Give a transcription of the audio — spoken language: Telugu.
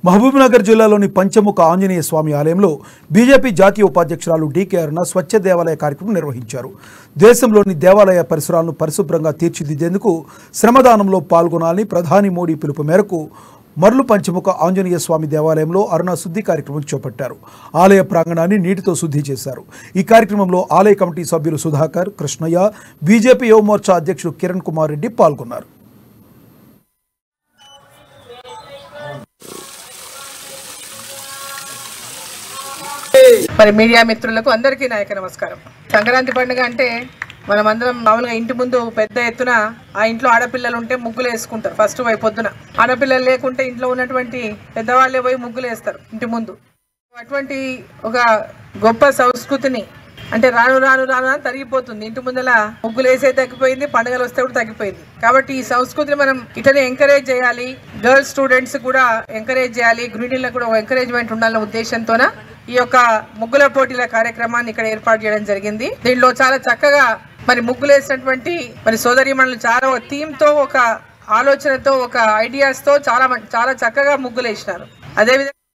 మహబూబ్నగర్ జిల్లాలోని పంచముఖ ఆంజనేయ స్వామి ఆలయంలో బీజేపీ జాతీయ ఉపాధ్యక్షురాలు డీకే అరుణ స్వచ్ఛ దేవాలయ కార్యక్రమం నిర్వహించారు. దేశంలోని దేవాలయ పరిసరాలను పరిశుభ్రంగా తీర్చిదిద్దేందుకు శ్రమదానంలో పాల్గొనాలని ప్రధాని మోడీ పిలుపు మేరకు మర్లు పంచముఖ ఆంజనేయ స్వామి దేవాలయంలో అరుణ శుద్ధి కార్యక్రమం చేపట్టారు. ఆలయ ప్రాంగణాన్ని నీటితో శుద్ధి చేశారు. ఈ కార్యక్రమంలో ఆలయ కమిటీ సభ్యులు సుధాకర్, కృష్ణయ్య, బీజేపీ యువమోర్చా అధ్యక్షుడు కిరణ్ కుమార్ రెడ్డి పాల్గొన్నారు. మరి మీడియా మిత్రులకు అందరికీ నాయక నమస్కారం. సంక్రాంతి పండుగ అంటే మనమందరం మామూలుగా ఇంటి ముందు పెద్ద ఎత్తున ఆ ఇంట్లో ఆడపిల్లలు ఉంటే ముగ్గులు వేసుకుంటారు. ఫస్ట్ పోయి పొద్దున ఆడపిల్లలు లేకుంటే ఇంట్లో ఉన్నటువంటి పెద్దవాళ్ళే పోయి ముగ్గులు వేస్తారు ఇంటి ముందు. అటువంటి ఒక గొప్ప సంస్కృతిని అంటే రాను రాను రాను తరిగిపోతుంది. ఇంటి ముందల ముగ్గులు వేసే తగ్గిపోయింది, పండుగలు వస్తే కూడా తగ్గిపోయింది. కాబట్టి ఈ సంస్కృతిని మనం ఇటనే ఎంకరేజ్ చేయాలి. గర్ల్స్ స్టూడెంట్స్ కూడా ఎంకరేజ్ చేయాలి, గృహిణులకు కూడా ఎంకరేజ్మెంట్ ఉండాలనే ఉద్దేశంతోన ఈ యొక్క ముగ్గుల పోటీల కార్యక్రమాన్ని ఇక్కడ ఏర్పాటు చేయడం జరిగింది. దీనిలో చాలా చక్కగా మరి ముగ్గులు వేసినటువంటి మరి సోదరీమణులు చాలా థీమ్ తో, ఒక ఆలోచనతో, ఒక ఐడియాస్ తో చాలా చక్కగా ముగ్గులు వేసినారు. అదేవిధంగా